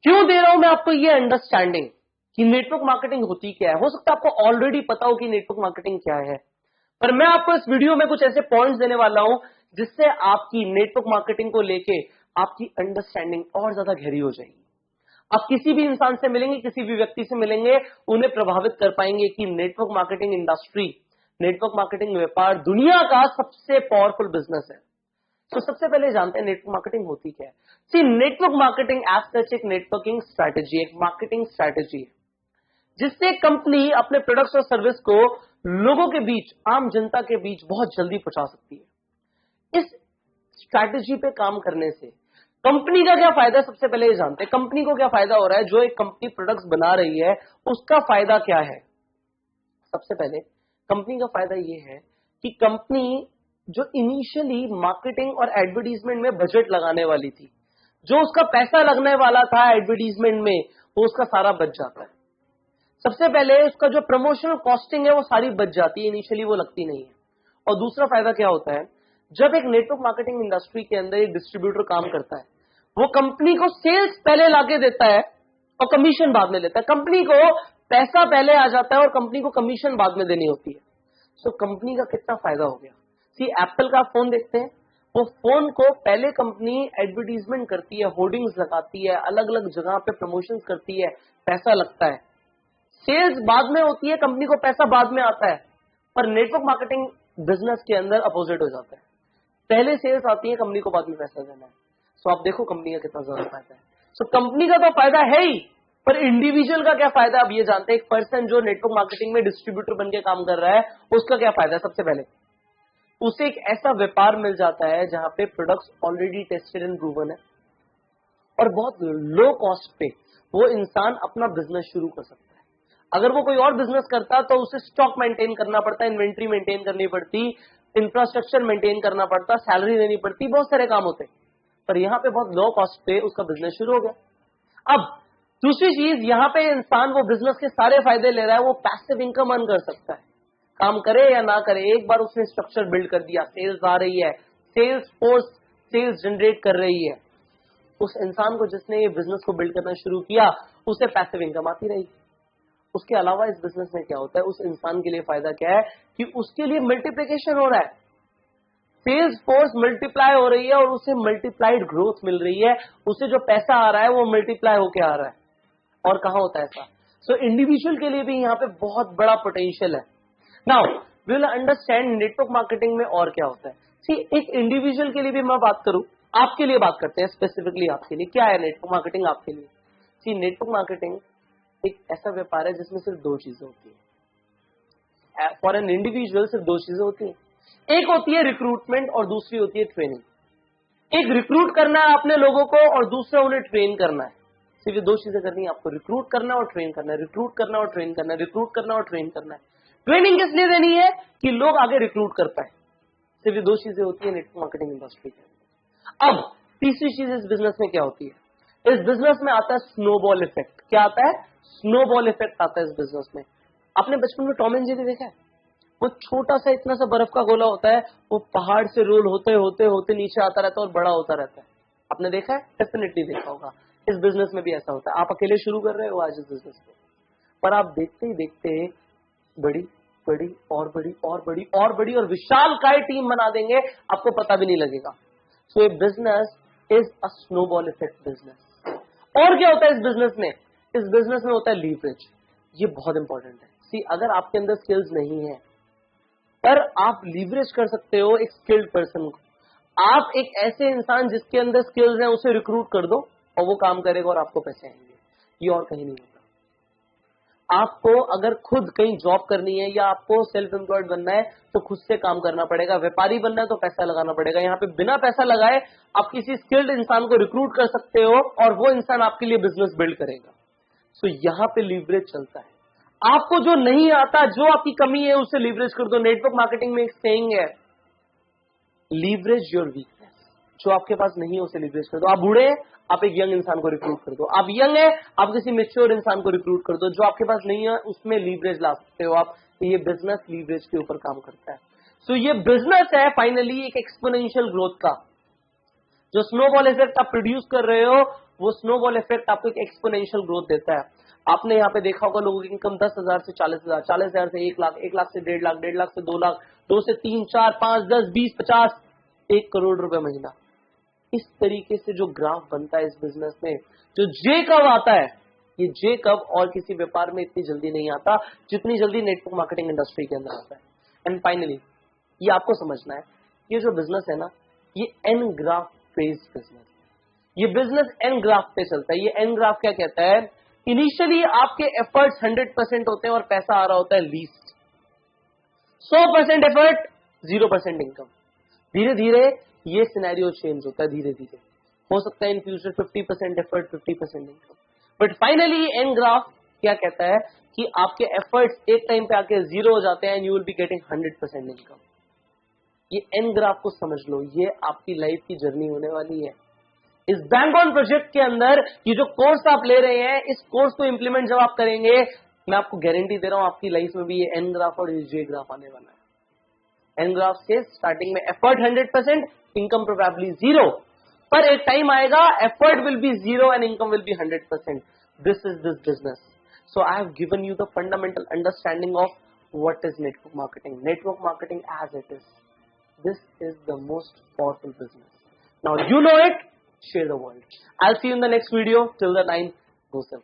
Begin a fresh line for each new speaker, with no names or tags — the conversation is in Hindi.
क्यों दे रहा हूं मैं आपको ये अंडरस्टैंडिंग कि नेटवर्क मार्केटिंग होती क्या है। हो सकता है आपको ऑलरेडी पता हो कि नेटवर्क मार्केटिंग क्या है, पर मैं आपको इस वीडियो में कुछ ऐसे पॉइंट्स देने वाला हूं जिससे आपकी नेटवर्क मार्केटिंग को लेके आपकी अंडरस्टैंडिंग और ज्यादा गहरी हो जाएगी। आप किसी भी इंसान से मिलेंगे, किसी भी व्यक्ति से मिलेंगे, उन्हें प्रभावित कर पाएंगे कि network marketing industry, network marketing व्यापार दुनिया का सबसे पावरफुल बिजनेस है। तो सबसे पहले जानते हैं नेटवर्क मार्केटिंग होती क्या है। सी, नेटवर्क मार्केटिंग एज सच एक नेटवर्किंग स्ट्रैटेजी, एक मार्केटिंग स्ट्रैटेजी है जिससे कंपनी अपने प्रोडक्ट्स और सर्विस को लोगों के बीच, आम जनता के बीच बहुत जल्दी पहुंचा सकती है। इस स्ट्रैटेजी पे काम करने से कंपनी का क्या फायदा है, सबसे पहले ये जानते हैं कंपनी को क्या फायदा हो रहा है। जो एक कंपनी प्रोडक्ट्स बना रही है उसका फायदा क्या है। सबसे पहले कंपनी का फायदा ये है कि कंपनी जो इनिशियली मार्केटिंग और एडवर्टीजमेंट में बजट लगाने वाली थी, जो उसका पैसा लगने वाला था एडवर्टीजमेंट में, वो उसका सारा बच जाता है। सबसे पहले उसका जो प्रमोशनल कॉस्टिंग है वो सारी बच जाती है, इनिशियली वो लगती नहीं है। और दूसरा फायदा क्या होता है, जब एक नेटवर्क मार्केटिंग इंडस्ट्री के अंदर एक डिस्ट्रीब्यूटर काम करता है, वो कंपनी को सेल्स पहले लाके देता है और कमीशन बाद में लेता है। कंपनी को पैसा पहले आ जाता है और कंपनी को कमीशन बाद में देनी होती है। सो कंपनी का कितना फायदा हो गया। सी, एप्पल का फोन देखते हैं, वो फोन को पहले कंपनी एडवर्टीजमेंट करती है, होर्डिंग्स लगाती है, अलग अलग जगह पे प्रमोशंस करती है, पैसा लगता है। सेल्स बाद में होती है, कंपनी को पैसा बाद में आता है। पर नेटवर्क मार्केटिंग बिजनेस के अंदर अपोजिट हो जाता है, पहले सेल्स आती है, कंपनी को बाद में पैसा देना है। सो आप देखो कंपनी का कितना ज्यादा फायदा है। सो कंपनी का तो फायदा है ही, पर इंडिविजुअल का क्या फायदा अब ये जानते हैं। एक पर्सन जो नेटवर्क मार्केटिंग में डिस्ट्रीब्यूटर बन के काम कर रहा है, उसका क्या फायदा है। सबसे पहले उसे एक ऐसा व्यापार मिल जाता है जहां पे products already tested and proven है और बहुत लो कॉस्ट पे वो इंसान अपना बिजनेस शुरू कर सकता है। अगर वो कोई और बिजनेस करता तो उसे स्टॉक मेंटेन करना पड़ता, इन्वेंट्री मेंटेन करनी पड़ती, इंफ्रास्ट्रक्चर मेंटेन करना पड़ता, सैलरी देनी पड़ती, बहुत सारे काम होते। पर यहां पे बहुत लो कॉस्ट पे उसका बिजनेस शुरू हो गया। अब दूसरी चीज, यहां पे इंसान वो बिजनेस के सारे फायदे ले रहा है, वो पैसिव इनकम अर्न कर सकता है, काम करे या ना करे। एक बार उसने स्ट्रक्चर बिल्ड कर दिया, सेल्स आ रही है, सेल्स फोर्स सेल्स जनरेट कर रही है, उस इंसान को जिसने ये बिजनेस को बिल्ड करना शुरू किया, उसे पैसिव इनकम आती रहेगी। उसके अलावा इस बिजनेस में क्या होता है, उस इंसान के लिए फायदा क्या है कि उसके लिए मल्टीप्लिकेशन हो रहा है, सेल्स फोर्स मल्टीप्लाई हो रही है और उसे मल्टीप्लाइड ग्रोथ मिल रही है। उसे जो पैसा आ रहा है वो मल्टीप्लाई होके आ रहा है। और कहां होता है ऐसा। सो इंडिविजुअल के लिए भी यहां पे बहुत बड़ा पोटेंशियल है। Now we will understand network marketing में और क्या होता है। सी, एक इंडिविजुअल के लिए भी मैं बात करूं, आपके लिए बात करते हैं, स्पेसिफिकली आपके लिए क्या है नेटवर्क मार्केटिंग आपके लिए। सी, नेटवर्क मार्केटिंग एक ऐसा व्यापार है जिसमें सिर्फ दो चीजें होती है। फॉर एन इंडिविजुअल सिर्फ दो चीजें होती है, एक होती है रिक्रूटमेंट और दूसरी होती है ट्रेनिंग। एक रिक्रूट करना है अपने लोगों को और दूसरा उन्हें ट्रेन करना है। सिर्फ ये दो चीजें करनी है आपको, रिक्रूट करना है और ट्रेन करना है, रिक्रूट करना और ट्रेन करना है, रिक्रूट करना और ट्रेन करना है। ट्रेनिंग किस लिए देनी है कि लोग आगे रिक्रूट कर पाए। सिर्फ ये दो चीजें होती है नेटवर्क मार्केटिंग इंडस्ट्री के अंदर। अब तीसरी चीज इस बिजनेस में क्या होती है, इस बिजनेस में आता है स्नोबॉल इफेक्ट। क्या आता है, स्नोबॉल इफेक्ट आता है इस बिजनेस में। आपने बचपन में टॉम एंड जेरी देखा है, वो छोटा सा इतना सा बर्फ का गोला होता है, वो पहाड़ से रोल होते होते होते नीचे आता रहता है और बड़ा होता रहता है। आपने देखा है, डेफिनेटली देखा होगा। इस बिजनेस में भी ऐसा होता है। आप अकेले शुरू कर रहे हो आज इस बिजनेस को, पर आप देखते ही देखते बड़ी बड़ी और बड़ी और बड़ी और बड़ी और विशाल काय टीम बना देंगे, आपको पता भी नहीं लगेगा। सो ये business is a snowball effect business. और क्या होता है इस बिजनेस में, इस बिजनेस में होता है लीवरेज। ये बहुत इंपॉर्टेंट है। सी, अगर आपके अंदर स्किल्स नहीं है पर आप लीवरेज कर सकते हो एक स्किल्ड पर्सन को। आप एक ऐसे इंसान जिसके अंदर स्किल्स हैं उसे रिक्रूट कर दो और वो काम करेगा और आपको पैसे आएंगे। ये और कहीं नहीं होता। आपको अगर खुद कहीं जॉब करनी है या आपको सेल्फ एम्प्लॉयड बनना है तो खुद से काम करना पड़ेगा। व्यापारी बनना है तो पैसा लगाना पड़ेगा। यहाँ पे बिना पैसा लगाए आप किसी स्किल्ड इंसान को रिक्रूट कर सकते हो और वो इंसान आपके लिए बिजनेस बिल्ड करेगा। सो यहाँ पे लीवरेज चलता है। आपको जो नहीं आता, जो आपकी कमी है, उसे लीवरेज कर दो। नेटवर्क मार्केटिंग में एक सेइंग है, लीवरेज योर वीकनेस। जो आपके पास नहीं है उसे लीवरेज कर दो। आप बूढ़े हैं, आप एक यंग इंसान को रिक्रूट कर दो। आप यंग है, आप किसी मैच्योर इंसान को रिक्रूट कर दो। जो आपके पास नहीं है उसमें लीवरेज ला सकते हो आप। ये बिजनेस लीवरेज के ऊपर काम करता है। सो ये बिजनेस है फाइनली एक एक्सपोनेंशियल ग्रोथ का। जो स्नोबॉल इफेक्ट आप प्रोड्यूस कर रहे हो वो स्नोबॉल इफेक्ट आपको एक एक्सपोनेंशियल ग्रोथ देता है। आपने यहाँ पे देखा होगा लोगों की इनकम 10,000 से 40,000, 40,000 से 1 लाख, 1 लाख से 1.5 लाख, 1.5 लाख से 2 लाख, 2 से 3, 4, 5, 10, 20, 50, 1 करोड़ रुपए महीना। इस तरीके से जो ग्राफ बनता है इस बिजनेस में, जो जे कब आता है, ये जे कब और किसी व्यापार में इतनी जल्दी नहीं आता जितनी जल्दी नेटवर्क मार्केटिंग इंडस्ट्री के अंदर आता है। एंड फाइनली ये आपको समझना है, ये जो बिजनेस है ना, ये एन ग्राफ बेस्ड बिजनेस, ये बिजनेस एन ग्राफ पे चलता है। ये एन ग्राफ क्या कहता है, इनिशियली आपके एफर्ट्स 100% होते हैं और पैसा आ रहा होता है लीस्ट, 100% एफर्ट 0% इनकम। धीरे धीरे ये सिनेरियो चेंज होता है, धीरे धीरे हो सकता है in future 50% effort 50% income, but finally an graph क्या कहता है कि आपके एफर्ट्स एक टाइम पे आके 0 हो जाते हैं and you will be getting 100% income. ये एन ग्राफ को समझ लो, ये आपकी लाइफ की जर्नी होने वाली है। इस बैंक ऑन प्रोजेक्ट के अंदर ये जो कोर्स आप ले रहे हैं, इस कोर्स को इंप्लीमेंट जब आप करेंगे, मैं आपको गारंटी दे रहा हूं आपकी लाइफ में भी ये एन ग्राफ और ये जे ग्राफ आने वाला है। एन ग्राफ से स्टार्टिंग में एफर्ट 100%, इनकम प्रोबेबली 0, पर एक टाइम आएगा effort will be 0 and income will be 100%। This is this business. So I have given you the fundamental understanding of what is network marketing. Network marketing as it is, this is the most powerful business. Now you know it, share the world. I'll see you in the next video. Till the time, go self.